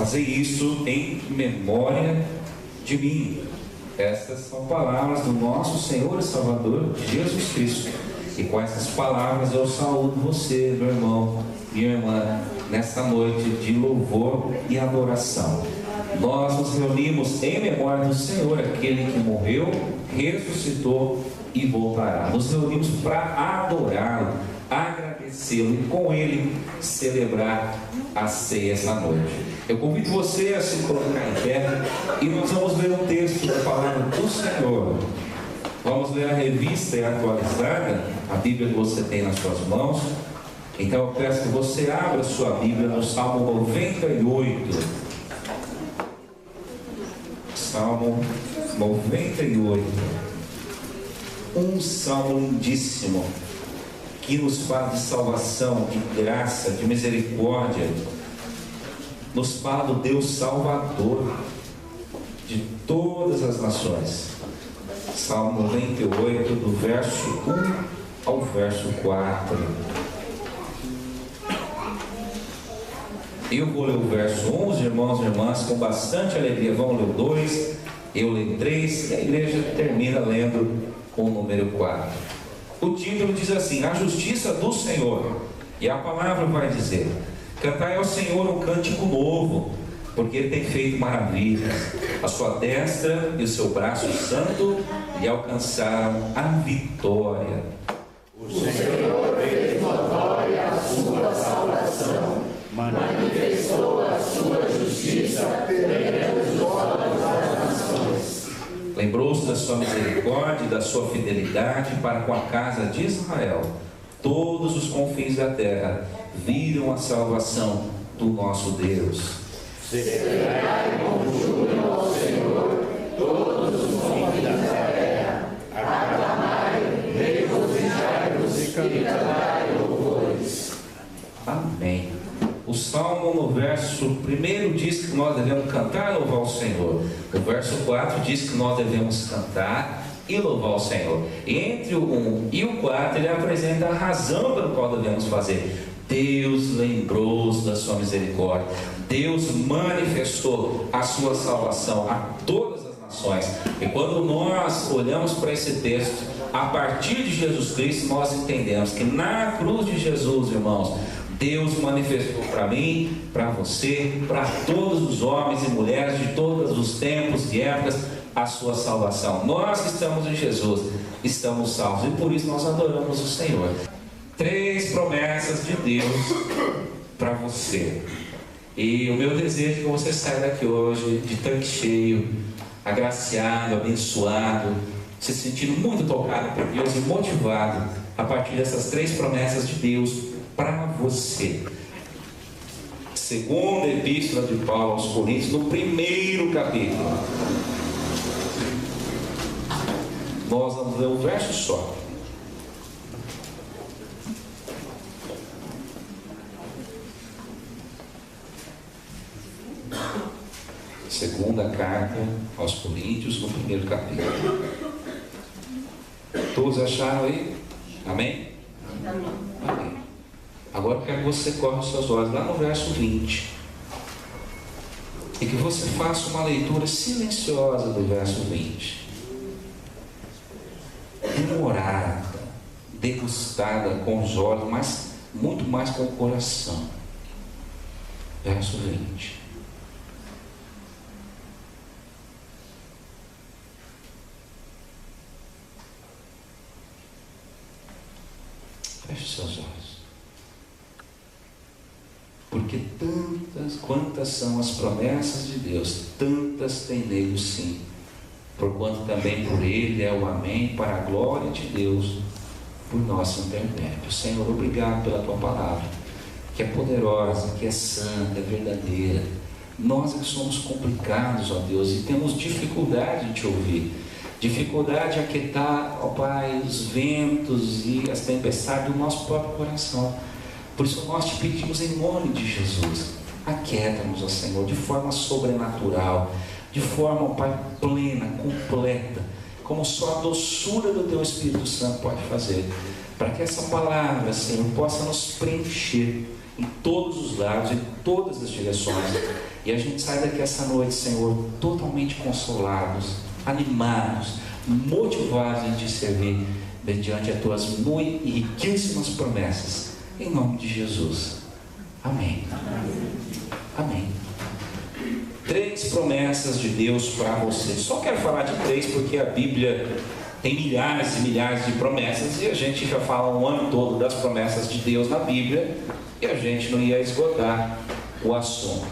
Fazei isso em memória de mim. Estas são palavras do nosso Senhor e Salvador Jesus Cristo. E com essas palavras eu saúdo você, meu irmão, minha irmã, nesta noite de louvor e adoração. Nós nos reunimos em memória do Senhor, aquele que morreu, ressuscitou e voltará. Nos reunimos para adorá-lo, agradecê-lo e com ele celebrar a ceia esta noite. Eu convido você a se colocar em pé e nós vamos ler um texto da palavra do Senhor. Vamos ler a revista e atualizada, a Bíblia que você tem nas suas mãos. Então eu peço que você abra a sua Bíblia no Salmo 98. Salmo 98. Um salmo lindíssimo, que nos fala de salvação, de graça, de misericórdia. Nos fala do Deus Salvador de todas as nações. Salmo 98, do verso 1 ao verso 4. Eu vou ler o verso 1, os irmãos e irmãs com bastante alegria vão ler o 2, eu leio o 3, e a igreja termina lendo o número 4. O título diz assim: a justiça do Senhor. E a palavra vai dizer: cantai ao Senhor um cântico novo, porque Ele tem feito maravilhas. A sua destra e o seu braço santo lhe alcançaram a vitória. O Senhor fez notória a sua salvação, manifestou a sua justiça perante os olhos das nações. Lembrou-se da sua misericórdia e da sua fidelidade para com a casa de Israel. Todos os confins da terra viram a salvação do nosso Deus. Celebrai com júbilo ao Senhor todos os confins da terra. Aclamai, regozijai-vos e cantai louvores. Amém. O Salmo no verso 1 diz que nós devemos cantar e louvar o Senhor. O verso 4 diz que nós devemos cantar e louvar o Senhor. E entre o 1 e o 4 ele apresenta a razão pela qual devemos fazer. Deus lembrou-se da sua misericórdia. Deus manifestou a sua salvação a todas as nações. E quando nós olhamos para esse texto, a partir de Jesus Cristo, nós entendemos que na cruz de Jesus, irmãos, Deus manifestou para mim, para você, para todos os homens e mulheres de todos os tempos e épocas, a sua salvação. Nós que estamos em Jesus, estamos salvos, e por isso nós adoramos o Senhor. 3 promessas de Deus para você. E o meu desejo é que você saia daqui hoje de tanque cheio, agraciado, abençoado, se sentindo muito tocado por Deus e motivado a partir dessas 3 promessas de Deus para você. Segunda epístola de Paulo aos Coríntios, no 1º capítulo. Nós vamos ler um verso só. Segunda carta aos Coríntios, no 1º capítulo. Todos acharam aí? Amém? Amém. Agora eu quero que você corra os seus olhos lá no verso 20 e que você faça uma leitura silenciosa do verso 20, demorada, degustada com os olhos, mas muito mais com o coração. Verso 20. Feche seus olhos. Porque quantas são as promessas de Deus, tantas tem nele sim. Porquanto também por ele é o amém, para a glória de Deus, por nosso intermédio. Senhor, obrigado pela tua palavra, que é poderosa, que é santa, é verdadeira. Nós que somos complicados, ó Deus, e temos dificuldade de te ouvir, dificuldade de aquietar, ó Pai, os ventos e as tempestades do nosso próprio coração. Por isso nós te pedimos em nome de Jesus, aquieta-nos, ó Senhor, de forma sobrenatural, de forma, ó Pai, plena, completa, como só a doçura do Teu Espírito Santo pode fazer, para que essa palavra, Senhor, possa nos preencher em todos os lados, em todas as direções, E a gente sai daqui essa noite, Senhor, totalmente consolados, animados, motivados em te servir, mediante as tuas muito e riquíssimas promessas. Em nome de Jesus. Amém. Amém. 3 promessas de Deus para você. Só quero falar de 3 porque a Bíblia tem milhares e milhares de promessas e a gente já fala um ano todo das promessas de Deus na Bíblia e a gente não ia esgotar o assunto.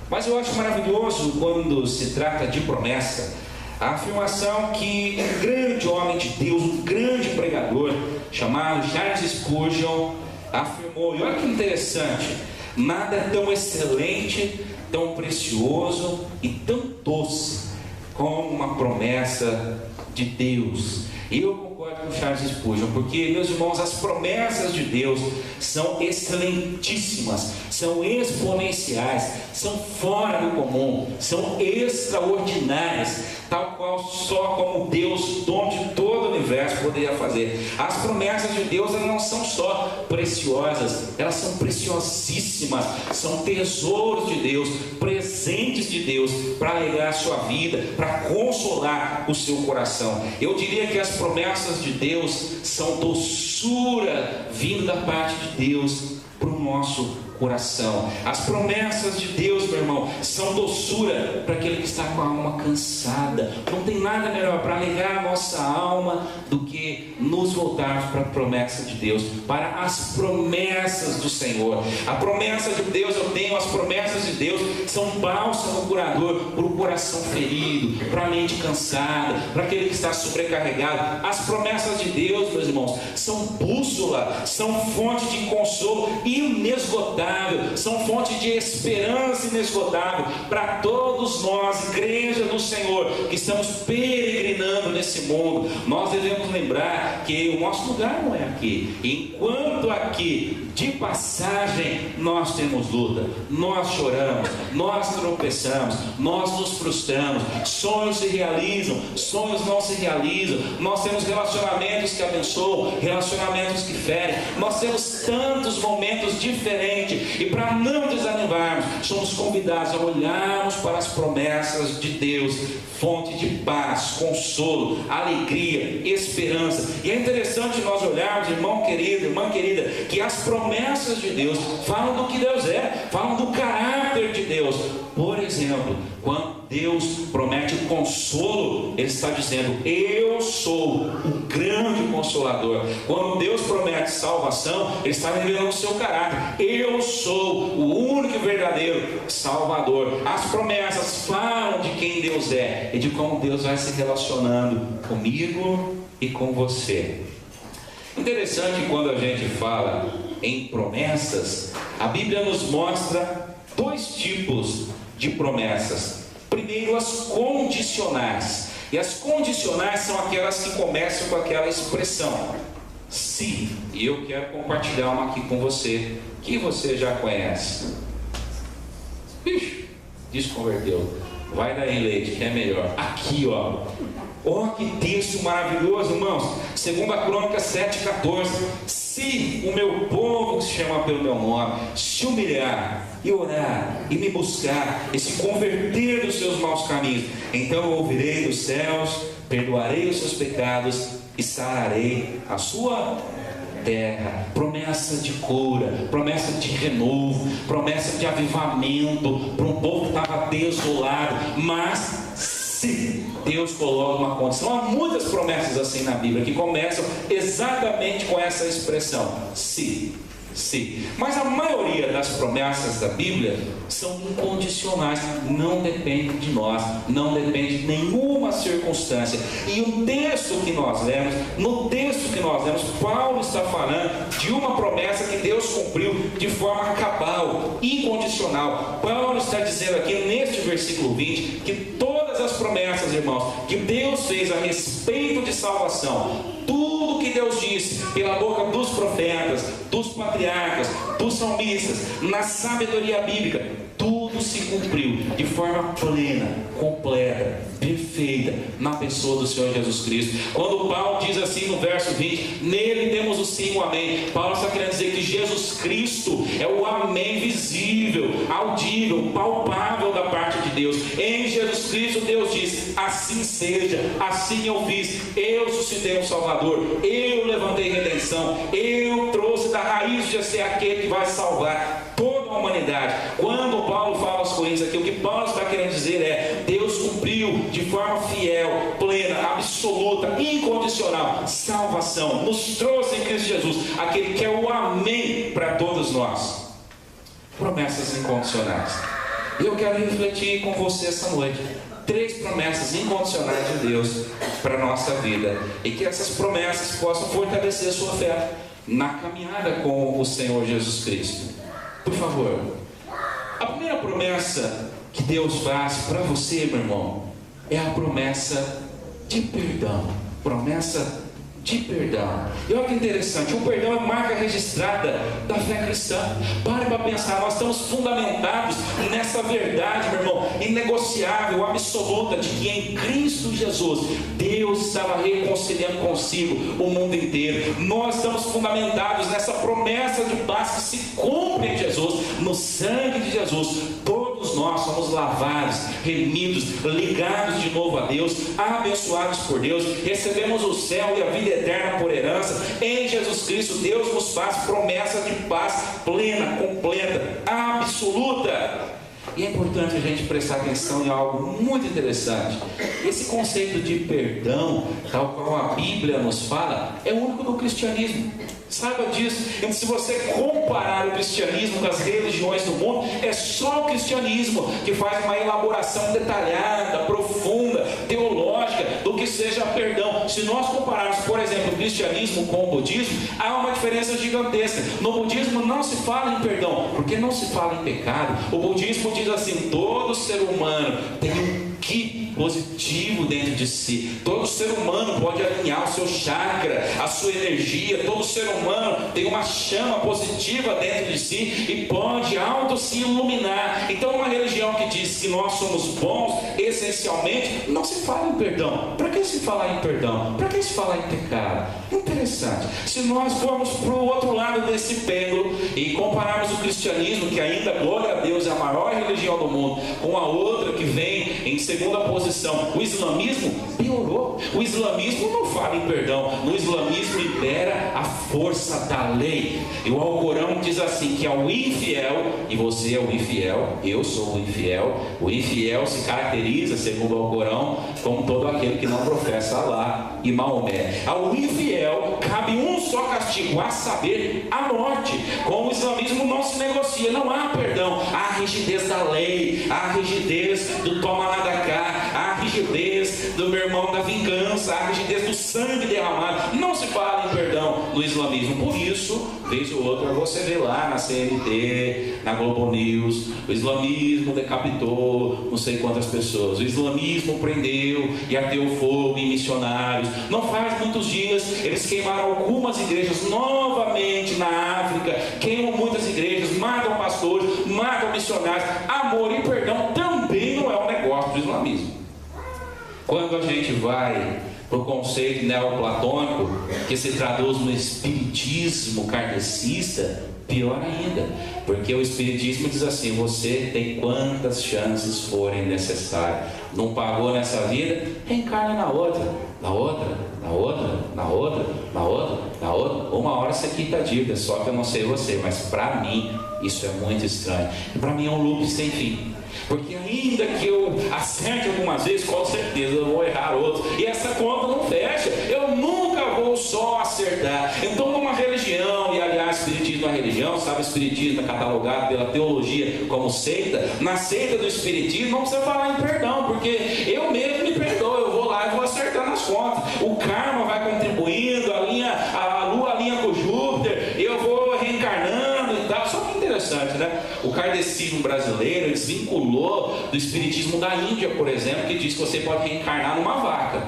Mas eu acho maravilhoso quando se trata de promessa a afirmação que um grande homem de Deus, um grande pregador chamado Charles Spurgeon afirmou, e olha que interessante: nada é tão excelente, tão precioso e tão doce como uma promessa de Deus. E eu concordo com Charles Spurgeon, porque, meus irmãos, as promessas de Deus são excelentíssimas, são exponenciais, são fora do comum, são extraordinárias, tal qual só como Deus, dono de todo o universo, poderia fazer. As promessas de Deus, elas não são só preciosas, elas são preciosíssimas, são tesouros de Deus, presentes de Deus, para alegrar a sua vida, para consolar o seu coração. Eu diria que as promessas de Deus são doçura vindo da parte de Deus para o nosso coração. As promessas de Deus, meu irmão, são doçura para aquele que está com a alma cansada. Não tem nada melhor para alegrar a nossa alma do que nos voltarmos para a promessa de Deus, para as promessas do Senhor. A promessa de Deus, eu tenho as promessas de Deus, são bálsamo curador para o coração ferido, para a mente cansada, para aquele que está sobrecarregado. As promessas de Deus, meus irmãos, são bússola, são fonte de consolo inesgotável, são fonte de esperança inesgotável para todos nós, igreja do Senhor, que estamos peregrinando nesse mundo. Nós devemos lembrar que o nosso lugar não é aqui. Enquanto aqui, de passagem, nós temos luta, nós choramos, nós tropeçamos, nós nos frustramos, sonhos se realizam, sonhos não se realizam, nós temos relacionamentos que abençoam, relacionamentos que ferem, nós temos tantos momentos diferentes. E para não desanimarmos, somos convidados a olharmos para as promessas de Deus, fonte de paz, consolo, alegria, esperança. E é interessante nós olharmos, irmão querido, irmã querida, que as promessas de Deus falam do que Deus é, falam do caráter de Deus. Por exemplo, quando Deus promete consolo, Ele está dizendo: eu sou o grande consolador. Quando Deus promete salvação, Ele está revelando o seu caráter: eu sou o único e verdadeiro Salvador. As promessas falam de quem Deus é e de como Deus vai se relacionando comigo e com você. Interessante, quando a gente fala em promessas, a Bíblia nos mostra 2 tipos de promessas. Primeiro, as condicionais. E as condicionais são aquelas que começam com aquela expressão se. E eu quero compartilhar uma aqui com você, que você já conhece. Bicho, desconverteu. Vai daí, Leite, que é melhor. Aqui, ó. Oh, que texto maravilhoso, irmãos. 2 Crônicas 7,14. Se o meu povo, que se chama pelo meu nome, se humilhar e orar e me buscar e se converter dos seus maus caminhos, então eu ouvirei dos céus, perdoarei os seus pecados e sararei a sua terra. Promessa de cura, promessa de renovo, promessa de avivamento para um povo que estava desolado. Mas se Deus coloca uma condição, há muitas promessas assim na Bíblia que começam exatamente com essa expressão: se. Mas a maioria das promessas da Bíblia são incondicionais, não depende de nós, não depende de nenhuma circunstância. E o texto que nós lemos, Paulo está falando de uma promessa que Deus cumpriu de forma cabal, incondicional. Paulo está dizendo aqui neste versículo 20 que todas as promessas, irmãos, que Deus fez a respeito de salvação, tudo que Deus disse pela boca dos profetas, dos patriarcas, dos salmistas, na sabedoria bíblica, tudo se cumpriu de forma plena, completa, perfeita, na pessoa do Senhor Jesus Cristo. Quando Paulo diz assim no verso 20: nele temos o sim e o amém. Paulo está querendo dizer que Jesus Cristo é o amém visível, audível, palpável da parte de Deus. Em Jesus Cristo Deus diz: assim seja, assim eu fiz, eu suscitei um Salvador, eu levantei redenção, eu trouxe da raiz de ser aquele que vai salvar toda a humanidade. Quando Paulo fala aos Coríntios aqui, o que Paulo está querendo dizer é: Deus cumpriu de forma fiel, plena, absoluta, incondicional salvação, nos trouxe em Cristo Jesus aquele que é o amém para todos nós. Promessas incondicionais. Eu quero refletir com você essa noite 3 promessas incondicionais de Deus para a nossa vida, e que essas promessas possam fortalecer a sua fé na caminhada com o Senhor Jesus Cristo. Por favor, a primeira promessa que Deus faz para você, meu irmão, é a promessa de perdão. Promessa de perdão. E olha que interessante, o perdão é marca registrada da fé cristã. Pare para pensar, nós estamos fundamentados nessa verdade, meu irmão, inegociável, absoluta, de que em Cristo Jesus Deus estava reconciliando consigo o mundo inteiro. Nós estamos fundamentados nessa promessa de paz que se cumpre em Jesus, no sangue de Jesus. Todos nós somos lavados, remidos, ligados de novo a Deus, abençoados por Deus, recebemos o céu e a vida eterna por herança. Em Jesus Cristo Deus nos faz promessa de paz plena, completa, absoluta. E é importante a gente prestar atenção em algo muito interessante. Esse conceito de perdão, tal qual a Bíblia nos fala, é único no cristianismo. Saiba disso. Então, se você comparar o cristianismo com as religiões do mundo, é só o cristianismo que faz uma elaboração detalhada, profunda, teológica do que seja perdão. Se nós compararmos, por exemplo, o cristianismo com o budismo, há uma diferença gigantesca. No budismo não se fala em perdão, porque não se fala em pecado. O budismo diz assim: todo ser humano tem um ki positivo dentro de si. Todo ser humano pode alinhar o seu chakra, a sua energia. Todo ser humano tem uma chama positiva dentro de si e pode auto se iluminar. Então, uma religião que diz que nós somos bons, essencialmente, não se fala em perdão. Para que se falar em perdão? Para que se falar em pecado? Interessante. Se nós formos para o outro lado desse pêndulo e compararmos o cristianismo, que ainda, glória a Deus, é a maior religião do mundo, com a outra que vem em segunda posição, o islamismo piorou. O islamismo não fala em perdão. No islamismo impera a força da lei. E o Alcorão diz assim, que ao infiel, e você é o infiel, eu sou o infiel se caracteriza, segundo o Alcorão, como todo aquele que não professa Alá e Maomé. Ao infiel cabe um só castigo, a saber, a morte. Com o islamismo não se negocia, não há perdão. Há rigidez da lei, há rigidez do toma lá da cá, há rigidez do meu irmão da vingança, há rigidez do sangue derramado. Não se fala em perdão no islamismo. Por isso, vez ou outra, você vê lá na CNT, na Globo News, o islamismo decapitou não sei quantas pessoas, o islamismo prendeu e ateu fogo em missionários. Não faz muitos dias eles queimaram algumas igrejas novamente na África, queimam muitas igrejas, matam pastores, matam missionários. Amor e perdão também não é um negócio do islamismo. Quando a gente vai para o conceito neoplatônico, que se traduz no espiritismo kardecista, pior ainda, porque o espiritismo diz assim: você tem quantas chances forem necessárias. Não pagou nessa vida, reencarna na outra, na outra, na outra, na outra, na outra, na outra. Uma hora você quita a dívida, só que eu não sei você, mas para mim isso é muito estranho. E para mim é um loop sem fim. Porque ainda que eu acerte algumas vezes, com certeza eu vou errar outros. E essa conta não fecha. Eu nunca vou só acertar. Então, numa religião, e aliás, espiritismo é uma religião, sabe, o espiritismo é catalogado pela teologia como seita. Na seita do espiritismo não precisa falar em perdão, porque eu mesmo me perdoo. Eu vou lá e vou acertar nas contas. O karma vai contribuindo, a lua alinha com Júpiter, eu vou reencarnando e tal. Só que interessante, né? O kardecismo brasileiro desvinculou do espiritismo da Índia, por exemplo, que diz que você pode reencarnar numa vaca.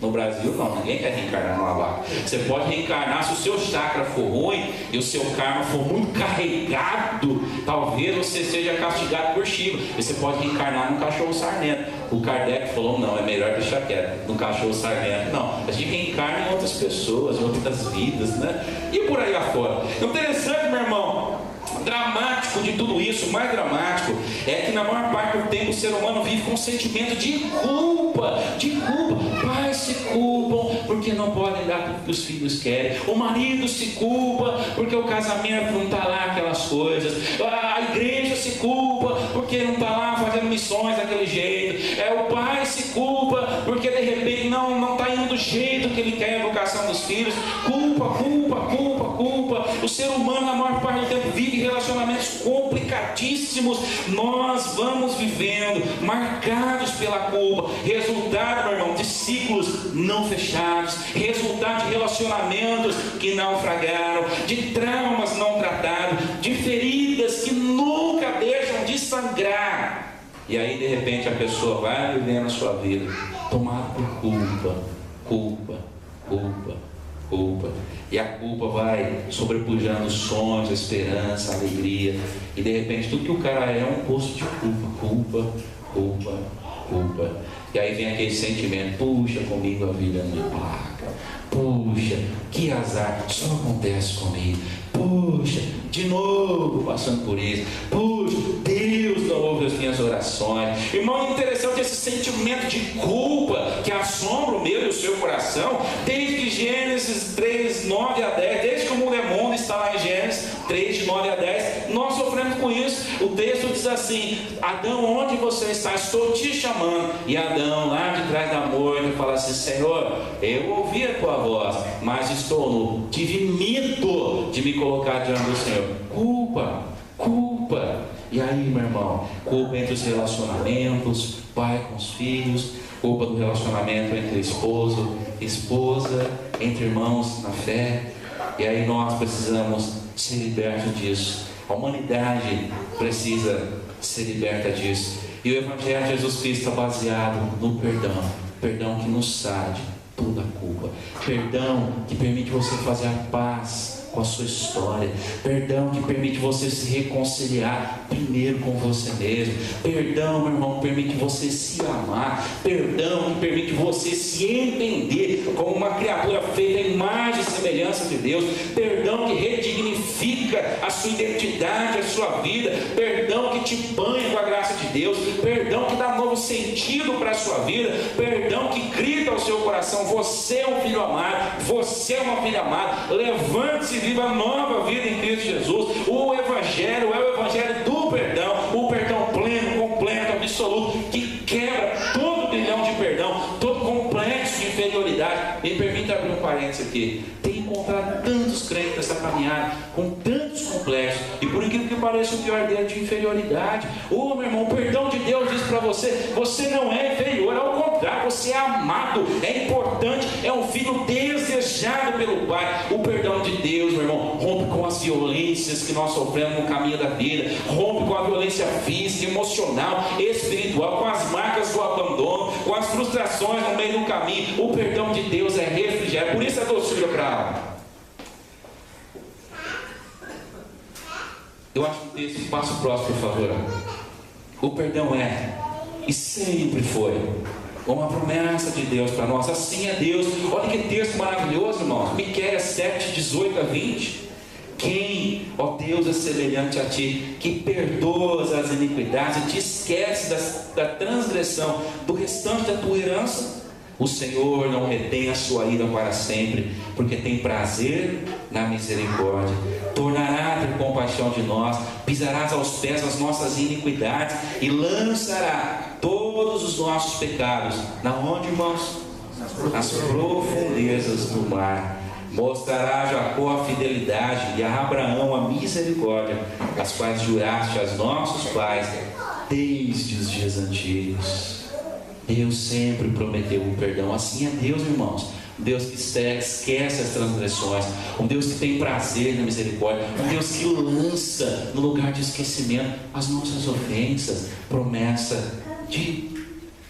No Brasil não, ninguém quer reencarnar numa vaca. Você pode reencarnar se o seu chakra for ruim e o seu karma for muito carregado. Talvez você seja castigado por Shiva. Você pode reencarnar num cachorro sarnento. O Kardec falou, não, é melhor deixar quieto. No cachorro sargento, não. A gente reencarna em outras pessoas, em outras vidas, né? E por aí afora. Interessante, meu irmão, dramático de tudo isso, o mais dramático é que na maior parte do tempo o ser humano vive com um sentimento de culpa, Pais se culpam porque não podem dar tudo que os filhos querem, o marido se culpa porque o casamento não está lá aquelas coisas, a igreja se culpa porque não está lá fazendo missões daquele jeito, o pai se culpa porque de repente não está indo do jeito que ele quer a educação dos filhos, culpa. O ser humano na maior parte do tempo vive relacionamentos complicadíssimos. Nós vamos vivendo marcados pela culpa, resultado, meu irmão, de ciclos não fechados, resultado de relacionamentos que naufragaram, de traumas não tratados, de feridas que nunca deixam de sangrar. E aí de repente a pessoa vai vivendo a sua vida tomada por culpa. E a culpa vai sobrepujando os sonhos, a esperança, a alegria. E de repente tudo que o cara é um poço de culpa. E aí vem aquele sentimento, puxa, comigo a vida não é placa. Puxa, que azar, só acontece comigo. Puxa, de novo passando por isso. Puxa, Deus não ouve as minhas orações. Irmão, interessante esse sentimento de culpa que assombra o meu e o seu coração, desde Gênesis 3, 9 a 10, desde que o mundo é mundo, está lá em Gênesis 3, de 9 a 10, nós sofremos com isso. O texto diz assim: Adão, onde você está? Estou te chamando. E Adão, lá de trás da moita, fala assim: Senhor, eu ouvi a tua voz, mas estou nu, tive medo de me colocar diante do Senhor. Culpa. E aí, meu irmão, culpa entre os relacionamentos, pai com os filhos, culpa do relacionamento entre esposo, esposa, entre irmãos na fé. E aí nós precisamos ser libertos disso. A humanidade precisa ser liberta disso. E o Evangelho de Jesus Cristo é baseado no perdão que nos sade toda a culpa, perdão que permite você fazer a paz com a sua história, perdão que permite você se reconciliar primeiro com você mesmo, perdão, meu irmão, que permite você se amar, perdão que permite você se entender como uma criatura feita à imagem e semelhança de Deus, perdão que redignifica a sua identidade, a sua vida, perdão que te banha com a graça de Deus, perdão que dá novo sentido para a sua vida, perdão que grita ao seu coração: você é um filho amado, você é uma filha amada, levante-se e viva a nova vida em Cristo Jesus. O Evangelho é o Evangelho do perdão, o perdão pleno, completo, absoluto, que quebra todo bilhão de perdão, todo complexo de inferioridade. Me permita abrir um parênteses aqui. Tem encontrado tantos crentes nessa caminhada com tantos complexos, e por incrível que pareça, o pior dele é de inferioridade. Meu irmão, o perdão de Deus diz para você: você não é inferior, ao contrário, você é amado, é importante, é um filho desejado pelo Pai. O perdão de Deus, meu irmão, rompe com as violências que nós sofremos no caminho da vida, rompe com a violência física, emocional, espiritual, com as marcas do abandono, com as frustrações no meio do caminho. O perdão de Deus é refrigério, por isso é doçura para a alma. Eu acho que o texto passa o próximo, por favor. O perdão é, e sempre foi, uma promessa de Deus para nós. Assim é Deus. Olha que texto maravilhoso, irmãos. Miqueias 7, 18 a 20. Quem, ó Deus, é semelhante a ti, que perdoas as iniquidades e te esquece da transgressão do restante da tua herança? O Senhor não retém a sua ira para sempre, porque tem prazer na misericórdia. Tornará a ter compaixão de nós, pisarás aos pés as nossas iniquidades e lançará todos os nossos pecados. Na onde, irmãos? Nas profundezas do mar. Mostrará a Jacó a fidelidade e a Abraão a misericórdia, as quais juraste aos nossos pais desde os dias antigos. Deus sempre prometeu o perdão. Assim é Deus, irmãos. Um Deus que esquece as transgressões, um Deus que tem prazer na misericórdia, um Deus que lança no lugar de esquecimento as nossas ofensas. Promessa de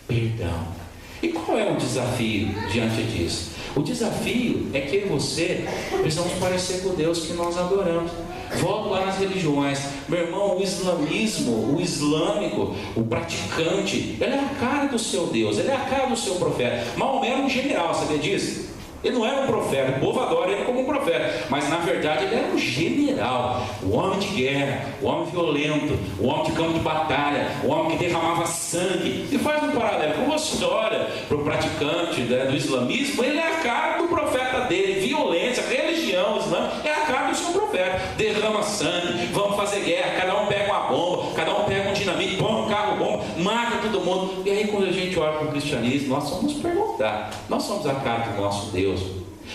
perdão. E qual é o desafio diante disso? O desafio é que eu e você precisamos parecer com o Deus que nós adoramos. Volto lá nas religiões. Meu irmão, o islamismo, o islâmico, o praticante, ele é a cara do seu Deus, ele é a cara do seu profeta. Maomé era um general, sabia disso? Ele não era um profeta, o povo adora ele como um profeta, mas na verdade ele era um general, o homem de guerra, o homem violento, o homem de campo de batalha, o homem que derramava sangue. E faz um paralelo, quando você olha para o praticante do islamismo, ele é a cara do profeta dele, violência, religião, islã, é a cara do seu profeta, derrama sangue, vamos fazer guerra, cada um pega uma bomba, cada um pega um dinamite, põe um carro bomba, mata todo mundo. E aí quando a gente olha para o cristianismo, nós somos perguntar, nós somos a cara do nosso Deus.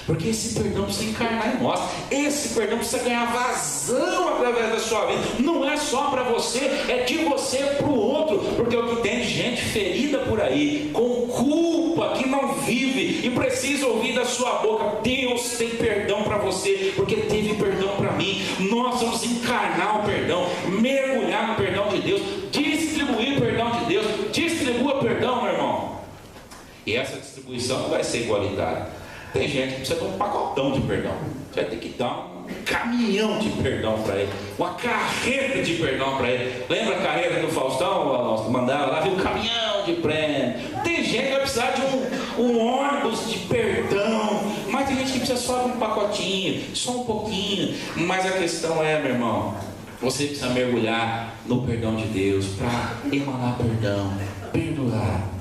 Porque esse perdão precisa encarnar em nós. Esse perdão precisa ganhar vazão através da sua vida. Não é só para você, é de você para o outro. Porque o que tem de gente ferida por aí, com culpa, que não vive e precisa ouvir da sua boca: Deus tem perdão para você, porque teve perdão para mim. Nós vamos encarnar o perdão, mergulhar no perdão de Deus, distribuir o perdão de Deus. Distribua perdão, meu irmão. E essa distribuição não vai ser igualitária. Tem gente que precisa de um pacotão de perdão. Você vai ter que dar um caminhão de perdão para ele, uma carreta de perdão para ele. Lembra a carreta do Faustão? Mandaram lá, viu, um caminhão de prêmio. Tem gente que vai precisar de um ônibus de perdão, mas tem gente que precisa só de um pacotinho, só um pouquinho. Mas a questão é, meu irmão, você precisa mergulhar no perdão de Deus para emanar perdão, perdoar.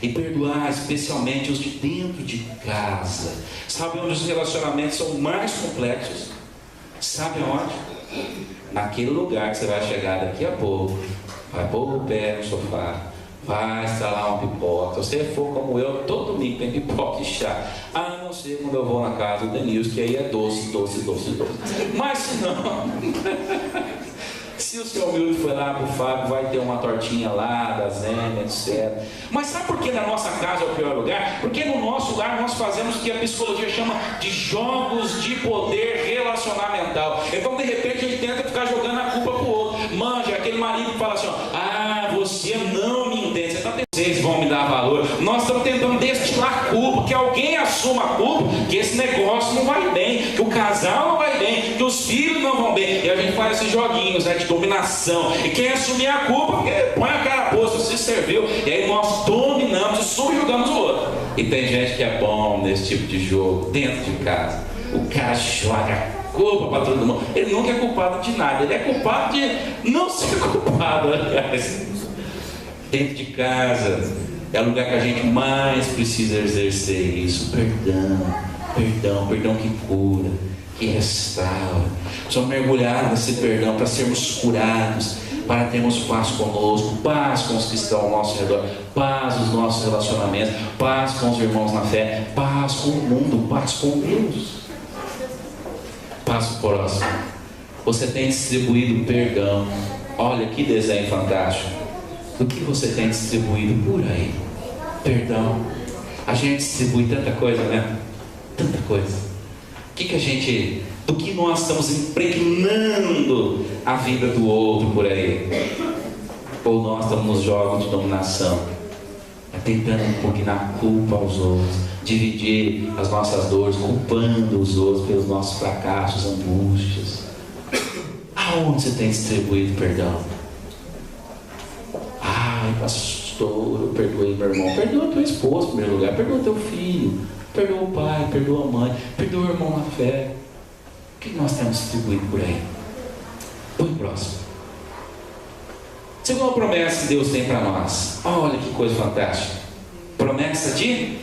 E perdoar especialmente os de dentro de casa. Sabe onde os relacionamentos são mais complexos? Sabe onde? Naquele lugar que você vai chegar daqui a pouco, vai pôr o pé no sofá, vai instalar uma pipoca. Se você for como eu, todo domingo tem pipoca e chá, a não ser quando eu vou na casa do Denilson, que aí é doce. Mas se não se o seu humilde foi lá pro Fábio, vai ter uma tortinha lá, da Zénia, etc. Mas sabe por que na nossa casa é o pior lugar? Porque no nosso lar nós fazemos o que a psicologia chama de jogos de poder relacionamental. Então de repente a gente tenta ficar jogando a culpa pro outro. Manja, aquele marido que fala assim, ó, você não me entende, vocês vão me dar valor. Nós estamos tentando destilar culpa, que alguém assuma a culpa, que esse negócio não vai bem, que o casal não vai bem, que os filhos não vão bem. E a gente faz esses joguinhos, né, de dominação. E quem assumir a culpa, põe a cara a posto, se serviu. E aí nós dominamos e subjugamos o outro. E tem gente que é bom nesse tipo de jogo, dentro de casa. O cara joga culpa para todo mundo. Ele nunca é culpado de nada, ele é culpado de não ser culpado, aliás. Dentro de casa é o lugar que a gente mais precisa exercer isso. Perdão que cura, que restaura. Precisamos mergulhar nesse perdão para sermos curados, para termos paz conosco, paz com os que estão ao nosso redor, paz nos nossos relacionamentos, paz com os irmãos na fé, paz com o mundo, paz com Deus. Paz com o próximo. Você tem distribuído perdão. Olha que desenho fantástico. Do que você tem distribuído por aí? Perdão. A gente distribui tanta coisa, né? Tanta coisa. Do que nós estamos impregnando a vida do outro por aí? Ou nós estamos nos jogos de dominação, tentando impugnar culpa aos outros, dividir as nossas dores, culpando os outros pelos nossos fracassos, angústias. Aonde você tem distribuído perdão? Ai, pastor, eu perdoei meu irmão. Perdoa teu esposo em primeiro lugar, perdoa teu filho, perdoa o pai, perdoa a mãe, perdoa o irmão na fé. O que nós temos distribuído por aí? Põe próximo. Segunda promessa que Deus tem para nós. Olha que coisa fantástica. Promessa de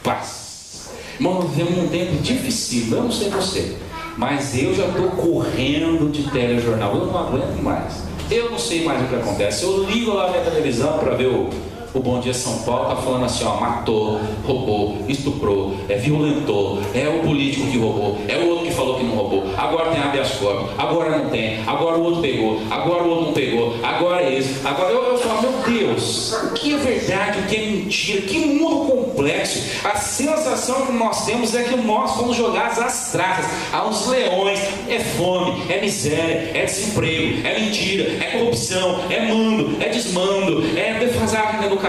paz. Irmão, nós vivemos um tempo difícil. Eu não sei você, mas eu já estou correndo de telejornal. Eu não aguento mais. Eu não sei mais o que acontece. Eu ligo lá na televisão para ver o Bom Dia São Paulo, tá falando assim, ó, matou, roubou, estuprou, violentou, é o político que roubou, é o outro que falou que não roubou, agora tem habeas corpus, agora não tem, agora o outro pegou, agora o outro não pegou, agora é isso, agora eu falo, meu Deus, o que é verdade, o que é mentira, que mundo complexo. A sensação que nós temos é que nós fomos jogados às traças, aos leões. É fome, é miséria, é desemprego, é mentira, é corrupção, é mando, é desmando, é defasagem na educação,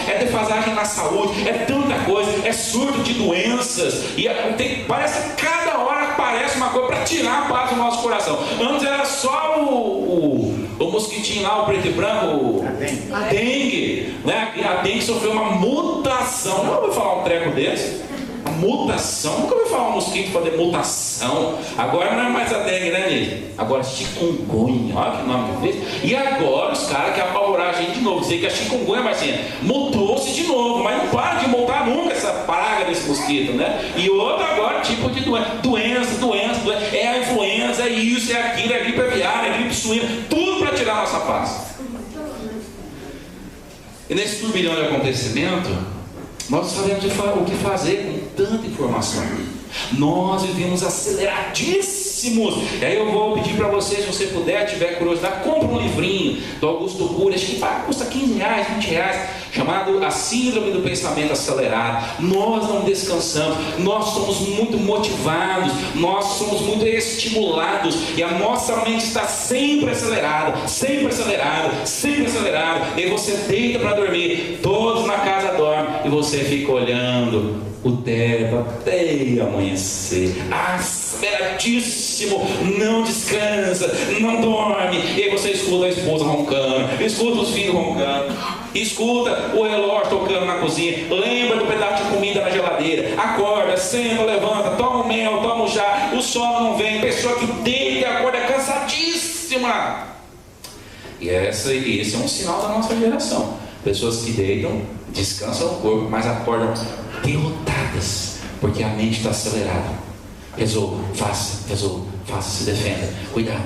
é defasagem na saúde, é tanta coisa, é surto de doenças, e parece que cada hora aparece uma coisa para tirar a paz do nosso coração. Antes era só o mosquitinho lá, o preto e branco, a dengue, né? A dengue sofreu uma mutação. Não ouviu falar um treco desse? Uma mutação? Nunca ouviu falar um mosquito fazer mutação. Agora não é mais a dengue, né, Nilson? Agora chikungunya, olha que nome que fez. E agora os caras querem apavorar a gente de novo, dizer que a chikungunya, Marcinha, mutou-se de novo, mas não para de mutar nunca essa praga desse mosquito, né? E outro agora, tipo de doença, é a influenza, é isso, é aquilo, é gripe aviária, é gripe suína, tudo para tirar a nossa paz. E nesse turbilhão de acontecimento, nós sabemos o que fazer com tanta informação. Nós vivemos aceleradíssimos. E aí eu vou pedir para você, se você puder, tiver curiosidade, compra um livrinho do Augusto Cury, acho que custa R$15, R$20, chamado A Síndrome do Pensamento Acelerado. Nós não descansamos, nós somos muito motivados, nós somos muito estimulados, e a nossa mente está sempre acelerada, sempre acelerada, sempre acelerada. E você deita para dormir, todos na casa dormem, e você fica olhando o teto até amanhecer, aceleradíssimo, não descansa, não dorme. E aí você escuta a esposa roncando, escuta os filhos roncando, escuta o relógio tocando na cozinha, lembra do pedaço de comida na geladeira, acorda, senta, levanta, toma o mel, toma o chá, o sono não vem, pessoa que deita e acorda cansadíssima. E esse é um sinal da nossa geração. Pessoas que deitam, descansam o corpo, mas acordam derrotadas, porque a mente está acelerada. Resolva, faça, se defenda. Cuidado,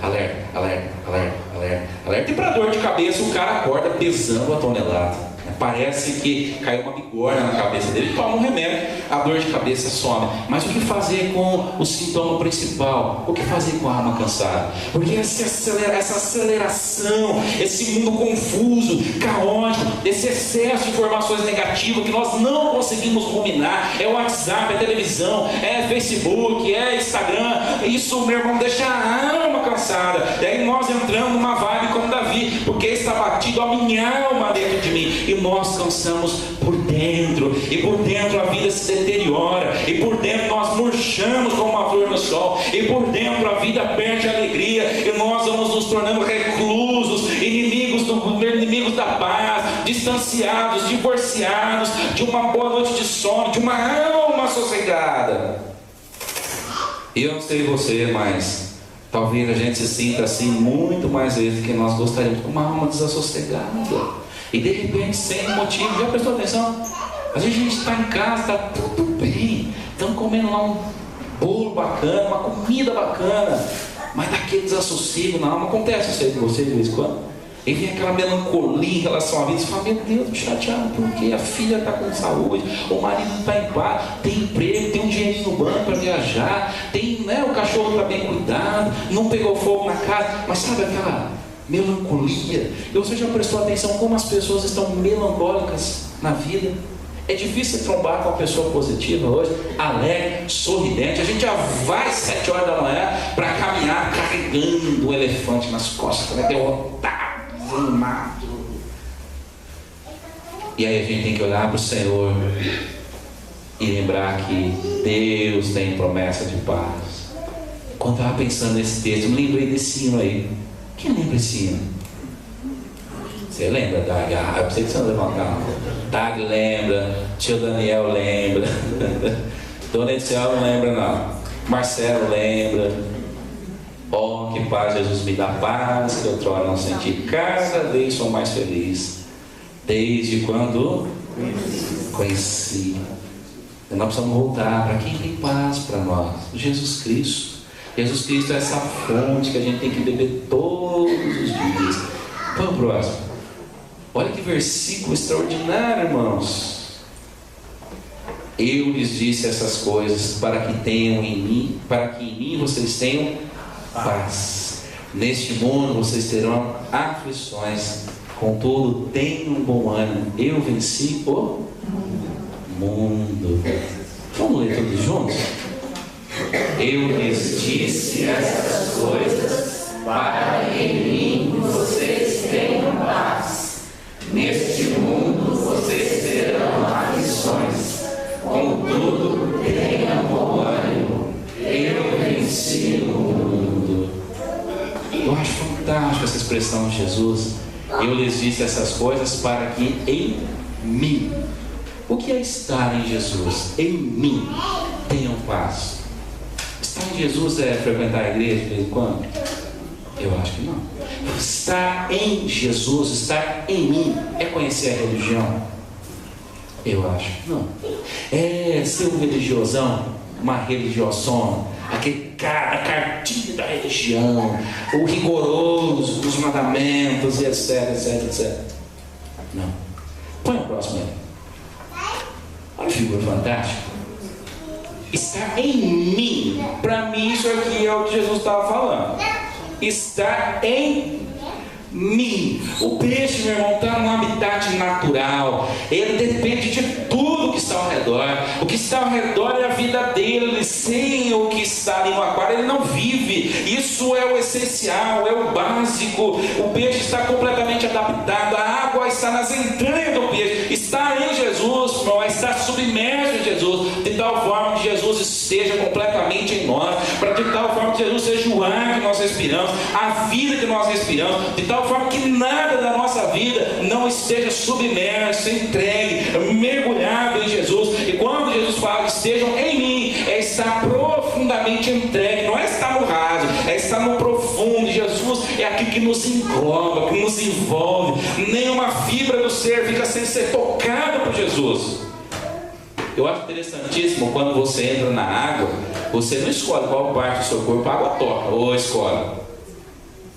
alerta. E para dor de cabeça, o cara acorda pesando a tonelada. Parece que caiu uma bigorna na cabeça dele, toma um remédio, a dor de cabeça some. Mas o que fazer com o sintoma principal? O que fazer com a alma cansada? Porque essa aceleração, esse mundo confuso, caótico, esse excesso de informações negativas que nós não conseguimos ruminar, é o WhatsApp, é a televisão, é Facebook, é Instagram, isso, meu irmão, deixa a alma cansada. E aí nós entramos numa vibe como Davi, porque está batido a minha alma dentro de mim, e nós cansamos por dentro, e por dentro a vida se deteriora, e por dentro nós murchamos como uma flor no sol, e por dentro a vida perde a alegria, e nós vamos nos tornando reclusos, inimigos da paz, distanciados, divorciados de uma boa noite de sono, de uma alma sossegada. Eu não sei você, mas talvez a gente se sinta assim muito mais vezes do que nós gostaríamos, com uma alma desassossegada. E de repente, sem motivo, já prestou atenção? Às vezes a gente está em casa, está tudo bem, estamos comendo lá um bolo bacana, uma comida bacana, mas daquele desassossego na alma. Acontece isso aí com você de vez em quando? E vem aquela melancolia em relação à vida. Você fala, meu Deus, estou chateado porque a filha está com saúde, o marido está em paz, tem emprego, tem um dinheirinho no banco para viajar, tem, né, o cachorro está bem cuidado, não pegou fogo na casa, mas sabe aquela melancolia? E você já prestou atenção como as pessoas estão melancólicas na vida? É difícil trombar com uma pessoa positiva hoje, alegre, sorridente. A gente já vai às 7 horas da manhã para caminhar carregando o elefante nas costas, né? Derrotado, desanimado. E aí a gente tem que olhar para o Senhor e lembrar que Deus tem promessa de paz. Quando eu estava pensando nesse texto, eu me lembrei desse hino aí. Quem lembra esse hino? Você lembra, Dag? Eu pensei que você não levantar. Dag lembra, tio Daniel lembra, Dona Ediciel não lembra não, Marcelo lembra. Oh, que paz, Jesus me dá paz, que outrora não senti, cada vez sou mais feliz, desde quando conheci. E nós precisamos voltar para quem tem paz para nós, Jesus Cristo. Jesus Cristo é essa fonte que a gente tem que beber todos os dias. Põe o próximo. Olha que versículo extraordinário, irmãos. Eu lhes disse essas coisas para que tenham em mim, para que em mim vocês tenham paz. Neste mundo vocês terão aflições, contudo tenham um bom ânimo. Eu venci o mundo. Vamos ler todos juntos? Eu lhes disse essas coisas para que em mim vocês tenham paz. Neste mundo vocês terão aflições, contudo tenham bom ânimo. Eu expressão de Jesus: eu lhes disse essas coisas para que em mim. O que é estar em Jesus? Em mim tenham paz. Estar em Jesus é frequentar a igreja de vez em quando? Eu acho que não. Estar em Jesus, estar em mim, é conhecer a religião? Eu acho que não. É ser um religiosão, uma religiosona, aquele cara, a cartilha da religião, o rigoroso dos mandamentos, e etc, etc, etc. Não. Põe o próximo aí. Olha a figura fantástica. Estar em mim. Para mim, isso aqui é o que Jesus estava falando. Estar em mim. O peixe, meu irmão, está no habitat natural. Ele depende de tudo que está ao redor. O que está ao redor é a vida dele. Sem o que está ali no aquário, ele não vive. Isso é o essencial, é o básico. O peixe está completamente adaptado. A água está nas entranhas do peixe. Está em Jesus, irmão, está submerso em Jesus, de tal forma que Jesus esteja completamente em nós, para de tal forma que Jesus seja o ar que nós respiramos, a vida que nós respiramos, de tal forma que nada da nossa vida não esteja submerso, entregue, mergulhado em Jesus. E quando Jesus fala que estejam em mim, é estar profundamente entregue, não é estar no raso, é estar no profundo. Jesus é aquilo que nos engloba, que nos envolve. Nenhuma fibra do ser fica sem ser tocada por Jesus. Eu acho interessantíssimo quando você entra na água, você não escolhe qual parte do seu corpo a água toca, ou escolhe.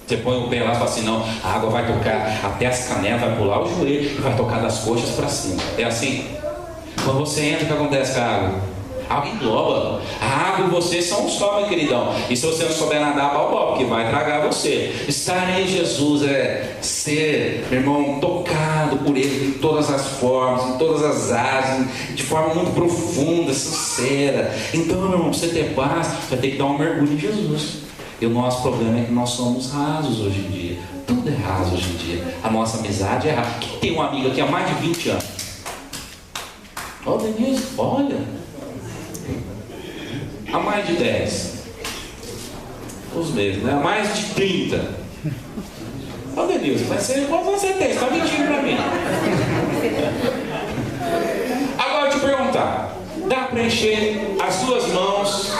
Você põe o pé lá e fala assim: não, a água vai tocar até as canelas, vai pular o joelho e vai tocar das coxas para cima. É assim. Quando você entra, o que acontece com a água? A água engloba. A água e você são um só, meu queridão. E se você não souber nadar, balbó, porque vai tragar você. Estar em Jesus é ser, meu irmão, tocado por Ele em todas as formas, em todas as áreas, de forma muito profunda, sincera. Então, meu irmão, para você ter paz, vai ter que dar um mergulho em Jesus. E o nosso problema é que nós somos rasos hoje em dia. Tudo é raso hoje em dia. A nossa amizade é rasa. Quem tem uma amiga aqui há mais de 20 anos? Ó, Denise, olha. Há mais de 10. Os mesmos, né? Há mais de 30. Ó, Denise, mas quantos anos você tem? Você está mentindo para mim. Agora eu te perguntar: dá para encher as duas mãos,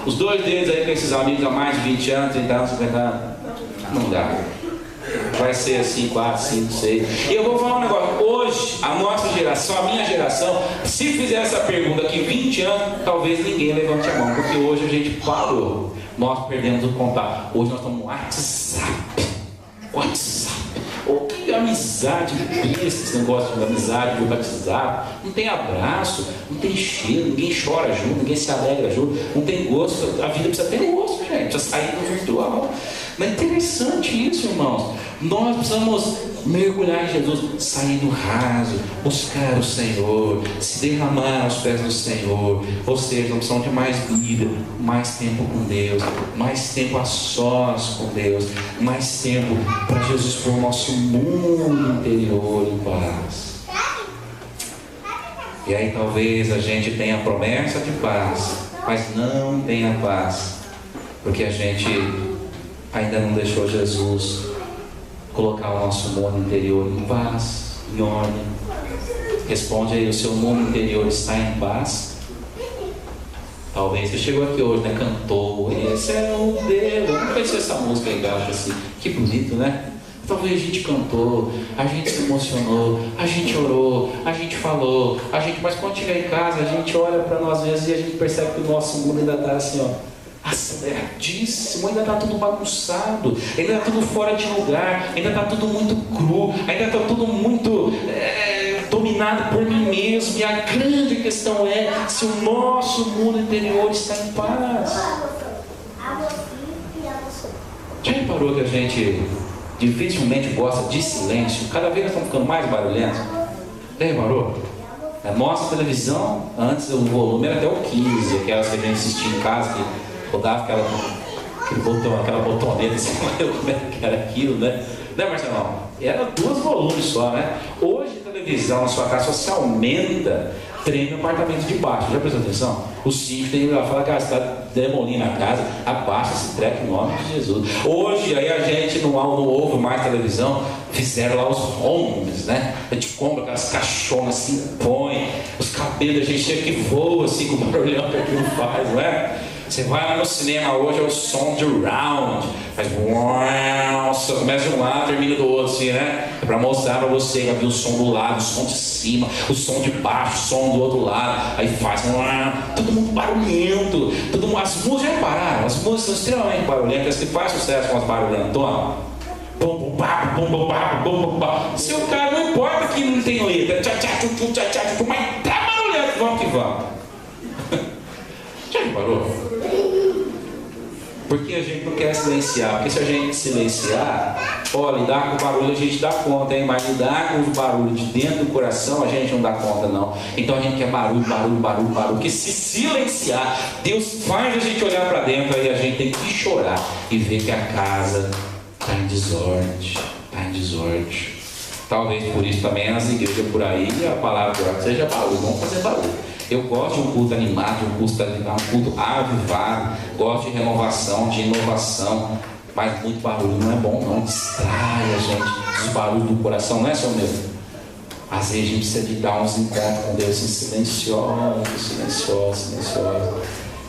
os dois dedos aí com esses amigos há mais de 20 anos, 30 anos, 50 anos? Não dá. Vai ser assim, 4, 5, 6. E eu vou falar um negócio. Hoje, a nossa geração, a minha geração, se fizer essa pergunta aqui 20 anos, talvez ninguém levante a mão, porque hoje a gente parou. Nós perdemos o contato. Hoje nós estamos no WhatsApp. Oh, que amizade besta, esse negócio de amizade de WhatsApp. Não tem abraço, não tem cheiro, ninguém chora junto, ninguém se alegra junto, não tem gosto. A vida precisa ter gosto, gente. Precisa sair do virtual. Mas é interessante isso, irmãos. Nós precisamos mergulhar em Jesus, sair do raso, buscar o Senhor, se derramar aos pés do Senhor. Ou seja, nós precisamos de mais Bíblia, mais tempo com Deus, mais tempo a sós com Deus, mais tempo para Jesus pôr o nosso mundo interior em paz. E aí talvez a gente tenha a promessa de paz, mas não tenha paz, porque a gente ainda não deixou Jesus colocar o nosso mundo interior em paz, em ordem. Responde aí: o seu mundo interior está em paz? Talvez você chegou aqui hoje, né? Cantou, esse é o Deus. Como vai ser essa música aí embaixo assim? Que bonito, né? Talvez a gente cantou, a gente se emocionou, a gente orou, a gente falou, mas quando chegar em casa, a gente olha para nós mesmos e a gente percebe que o nosso mundo ainda está assim, ó, aceleradíssimo, ainda está tudo bagunçado, ainda está tudo fora de lugar, ainda está tudo muito cru, ainda está tudo muito dominado por mim mesmo. E a grande questão é se o nosso mundo interior está em paz. Já reparou que a gente dificilmente gosta de silêncio? Cada vez nós estamos ficando mais barulhentos. Já reparou? A nossa televisão, antes o volume era até o 15, aquelas que a gente assistia em casa, que rodava aquele botão, aquela botoneta, assim, como é que era aquilo, né? Né, Marcelão? Era 2 volumes só, né? Hoje a televisão na sua casa, se aumenta treme o apartamento de baixo. Já prestou atenção? O síndico tem que ir lá falar: cara, você está demolindo a casa, abaixa esse treco em nome de Jesus. Hoje, aí a gente não ouve mais televisão, fizeram lá os homes, né? A gente compra aquelas caixonas assim, põe, os cabelos da gente chega que voa assim, com o barulhão que aquilo faz, não é? Você vai lá no cinema hoje, é o som de round, faz uau, começa de um lado, termina do outro, assim, né? É para mostrar para você que havia o som do lado, o som de cima, o som de baixo, o som do outro lado, aí faz uau, todo mundo barulhento, todo mundo, as músicas já pararam, as músicas são extremamente barulhentas, que faz sucesso com as barulhentonas. Se o cara, não importa que não tem letra, mas tá barulhento, vamos que vamos. Já reparou? Porque a gente não quer silenciar. Porque se a gente silenciar, lidar com o barulho a gente dá conta, hein? Mas lidar com os barulhos de dentro do coração a gente não dá conta, não. Então a gente quer barulho. Porque se silenciar, Deus faz a gente olhar para dentro, aí a gente tem que chorar e ver que a casa está em desordem. Talvez por isso também nas igrejas por aí a palavra de oração seja barulho. Vamos fazer barulho. Eu gosto de um culto animado, um culto avivado, gosto de renovação, de inovação, mas muito barulho não é bom, não, distrai a gente. Os barulhos do coração, não é, seu meu? Às vezes a gente precisa de dar uns encontros com Deus assim, silencioso,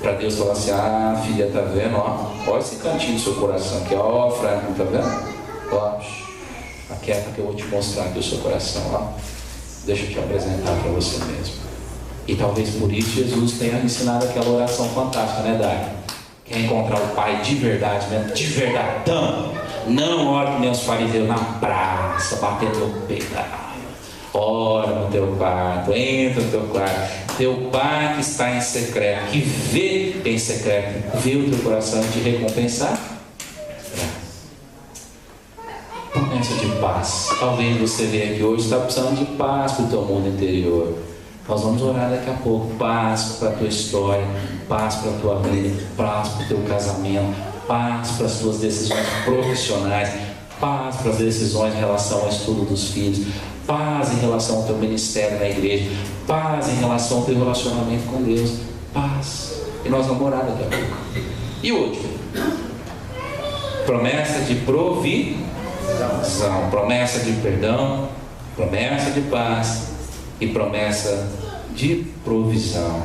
para Deus falar assim: filha, tá vendo? Olha esse cantinho do seu coração aqui, Franco, tá vendo? Aquieta que eu vou te mostrar aqui o seu coração, deixa eu te apresentar para você mesmo. E talvez por isso Jesus tenha ensinado aquela oração fantástica, né, Dai? Quer encontrar o Pai de verdade mesmo, de verdatão. Não ore que nem os fariseus na praça, batendo no peito. Ora no teu quarto, entra no teu quarto. Teu Pai que está em secreto, que vê em secreto, vê o teu coração te recompensar. Promessa de paz. Talvez você veja aqui hoje, está precisando de paz para o teu mundo interior. Nós vamos orar daqui a pouco. Paz para a tua história, paz para a tua vida, paz para o teu casamento, paz para as tuas decisões profissionais, paz para as decisões em relação ao estudo dos filhos, paz em relação ao teu ministério na igreja, paz em relação ao teu relacionamento com Deus, paz. E nós vamos orar daqui a pouco. E último, promessa de provisão, promessa de perdão, promessa de paz e promessa de provisão.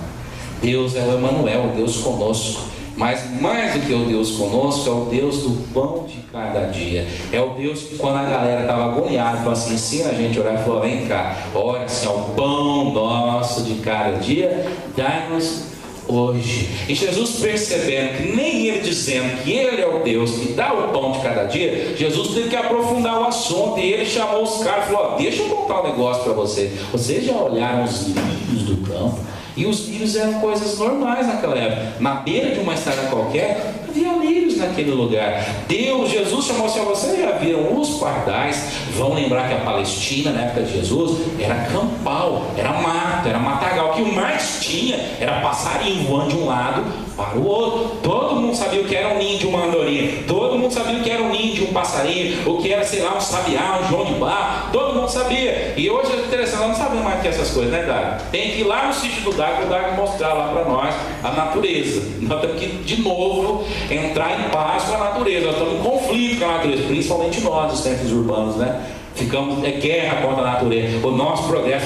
Deus é o Emanuel, o Deus conosco. Mas mais do que o Deus conosco, é o Deus do pão de cada dia. É o Deus que, quando a galera estava agoniada, falou assim: ensina a gente a orar, falou: vem cá, ora assim, o pão nosso de cada dia, dai-nos hoje. E Jesus, percebendo que nem ele dizendo que ele é o Deus que dá o pão de cada dia, Jesus teve que aprofundar o assunto. E ele chamou os caras e falou: deixa eu contar um negócio para vocês. Vocês já olharam os lírios do campo? E os lírios eram coisas normais naquela época. Na beira de uma estrada qualquer, havia lírios naquele lugar. Jesus chamou assim: vocês já viram os pardais? Vão lembrar que a Palestina, na época de Jesus, era campal, era mato, era matagal. O que mais tinha era passarinho voando de um lado para o outro. Todo mundo sabia o que era um ninho de uma andorinha, todo mundo sabia o que era um ninho de um passarinho, o que era, sei lá, um sabiá, um joão de barro, todo mundo sabia. E hoje é interessante, nós não sabemos mais que essas coisas, né, Dago? Tem que ir lá no sítio do Dago, o Dago mostrar lá para nós a natureza. Nós temos que, de novo, entrar em paz com a natureza. Nós estamos em conflito com a natureza, principalmente nós, os centros urbanos, né? Ficamos guerra contra a natureza. O nosso progresso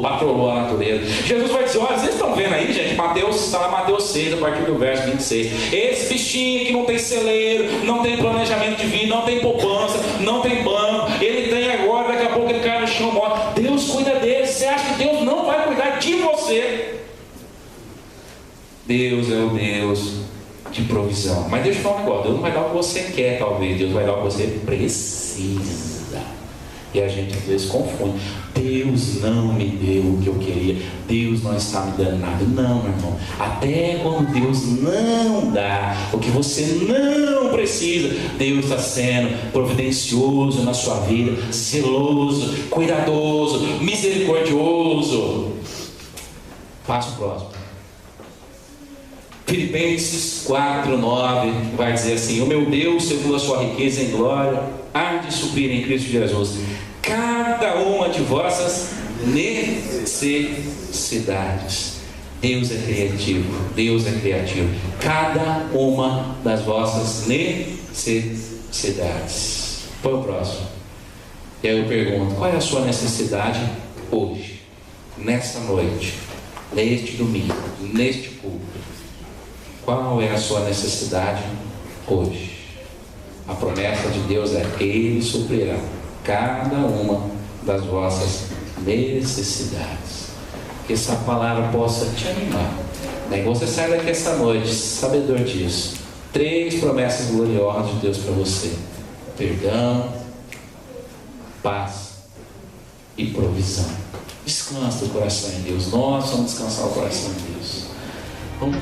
patrolou a natureza. Jesus vai dizer: olha, vocês estão vendo aí, gente? Está lá Mateus 6, a partir do verso 26. Esse bichinho que não tem celeiro, não tem planejamento de vida, não tem poupança, não tem banco, ele tem agora, daqui a pouco ele cai no chão, morre. Deus cuida dele. Você acha que Deus não vai cuidar de você? Deus é o Deus de provisão. Mas deixa eu falar um negócio: Deus não vai dar o que você quer, talvez. Deus vai dar o que você precisa. E a gente às vezes confunde. Deus não me deu o que eu queria, Deus não está me dando nada. Não, meu irmão. Até quando Deus não dá o que você não precisa, Deus está sendo providencioso na sua vida, zeloso, cuidadoso, misericordioso. Passo próximo. Filipenses 4:9 vai dizer assim: o meu Deus, segundo a sua riqueza em glória, há de suprir em Cristo Jesus cada uma de vossas necessidades. necessidades. Deus é criativo, Deus é criativo. Cada uma das vossas necessidades. Põe o próximo. E aí eu pergunto: qual é a sua necessidade hoje, nessa noite, neste domingo, neste culto? Qual é a sua necessidade hoje? A promessa de Deus é: Ele suprirá cada uma das vossas necessidades. Que essa palavra possa te animar, né? Que você saia daqui essa noite sabedor disso. 3 promessas gloriosas de Deus para você: perdão, paz e provisão. Descansa o coração em Deus. Nós vamos descansar o coração em Deus. Vamos